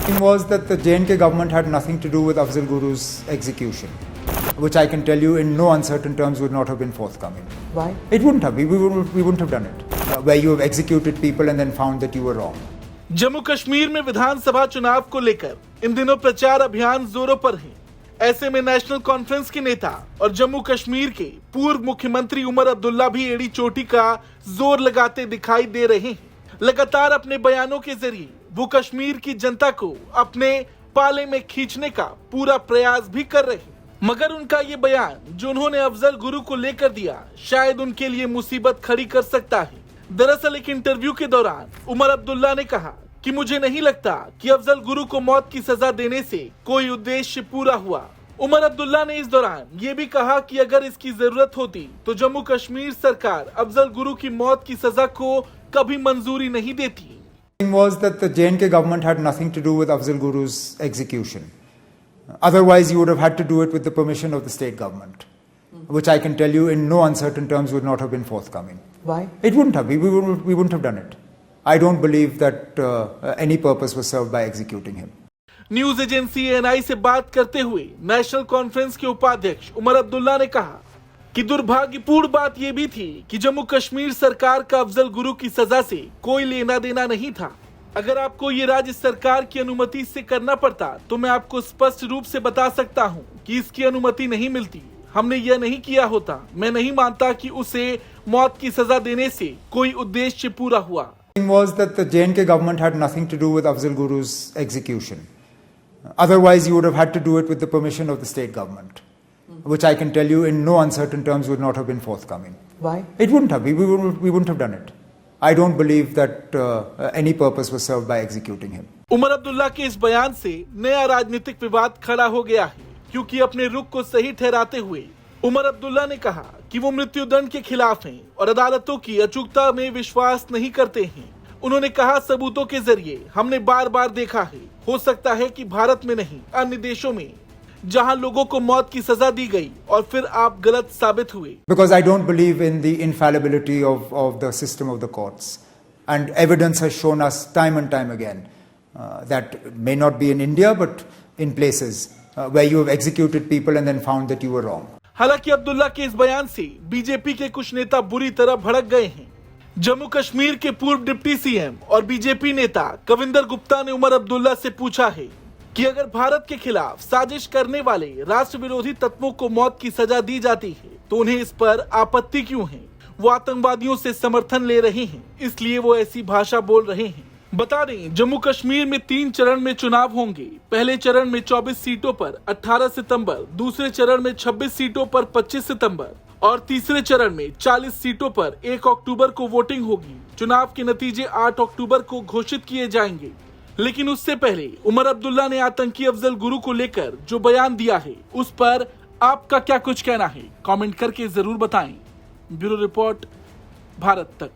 Was that the J&K government had nothing to do with Afzal Guru's execution, which I can tell you in no uncertain terms would not have been forthcoming. Why? It wouldn't have. We wouldn't have done it. Where you have executed people and then found that you were wrong. Jammu Kashmir में विधानसभा चुनाव को लेकर इन दिनों प्रचार अभियान जोरों पर है। ऐसे में नेशनल कॉन्फ्रेंस के नेता और जम्मू कश्मीर के पूर्व मुख्यमंत्री उमर अब्दुल्ला भी एड़ी चोटी का जोर लगाते दिखाई दे रहे हैं। लगातार अपने बयानों के जरिए वो कश्मीर की जनता को अपने पाले में खींचने का पूरा प्रयास भी कर रहे हैं। मगर उनका ये बयान जो उन्होंने अफजल गुरु को लेकर दिया शायद उनके लिए मुसीबत खड़ी कर सकता है। दरअसल एक इंटरव्यू के दौरान उमर अब्दुल्ला ने कहा कि मुझे नहीं लगता कि अफजल गुरु को मौत की सजा देने से कोई उद्देश्य पूरा हुआ। उमर अब्दुल्ला ने इस दौरान ये भी कहा कि अगर इसकी जरूरत होती तो जम्मू कश्मीर सरकार अफजल गुरु की मौत की सजा को कभी मंजूरी नहीं देती। Was that the J&K government had nothing to do with Afzal Guru's execution. Otherwise, you would have had to do it with the permission of the state government, which I can tell you in no uncertain terms would not have been forthcoming. Why? It wouldn't have. We wouldn't have done it. I don't believe that any purpose was served by executing him. News agency ANI से बात करते हुए national conference के उपाध्यक्ष उमर अब्दुल्ला ने कहा कि दुर्भाग्यपूर्ण बात यह भी थी कि जम्मू कश्मीर सरकार का अफजल गुरु की सजा से कोई लेना देना नहीं था। अगर आपको ये राज्य सरकार की अनुमति से करना पड़ता तो मैं आपको स्पष्ट रूप से बता सकता हूँ कि इसकी अनुमति नहीं मिलती। हमने यह नहीं किया होता। मैं नहीं मानता कि उसे मौत की सजा देने से कोई उद्देश्य पूरा हुआ। Was that the J&K government had nothing to do with Afzal Guru's execution. Otherwise, you would have had to do it with the permission of the state government, which I can tell you in no uncertain terms would not have been forthcoming. Why? It wouldn't have. We wouldn't have done it. I don't believe that any purpose was served by executing him. Omar Abdullah के इस बयान से नया राजनीतिक विवाद खड़ा हो गया है, क्योंकि अपने रुख को सही ठहराते हुए उमर अब्दुल्ला ने कहा कि वो मृत्युदंड के खिलाफ हैं और अदालतों की अचूकता में विश्वास नहीं करते हैं। उन्होंने कहा सबूतों के जरिए हमने बार बार देखा है, हो सकता है कि भारत में नहीं अन्य देशों में जहां लोगों को मौत की सजा दी गई और फिर आप गलत साबित हुए। Because I don't believe in the infallibility of the system of the courts, and evidence has shown us time and time again that may not be in India but in places where you have executed people and then found that you were wrong. हालांकि अब्दुल्ला के इस बयान से BJP के कुछ नेता बुरी तरह भड़क गए हैं। जम्मू कश्मीर के पूर्व डिप्टी सीएम और बीजेपी नेता कविंदर गुप्ता ने उमर अब्दुल्ला से पूछा है कि अगर भारत के खिलाफ साजिश करने वाले राष्ट्र विरोधी तत्वों को मौत की सजा दी जाती है तो उन्हें इस पर आपत्ति क्यों है। वो आतंकवादियों से समर्थन ले रहे हैं, इसलिए वो ऐसी भाषा बोल रहे हैं। बता दें जम्मू कश्मीर में 3 चरण में चुनाव होंगे। पहले चरण में 24 सीटों पर 18 सितंबर, दूसरे चरण में 26 सीटों पर 25 सितंबर और तीसरे चरण में 40 सीटों पर 1 अक्टूबर को वोटिंग होगी। चुनाव के नतीजे 8 अक्टूबर को घोषित किए जाएंगे। लेकिन उससे पहले उमर अब्दुल्ला ने आतंकी अफजल गुरु को लेकर जो बयान दिया है उस पर आपका क्या कुछ कहना है, कमेंट करके जरूर बताएं। ब्यूरो रिपोर्ट, भारत तक।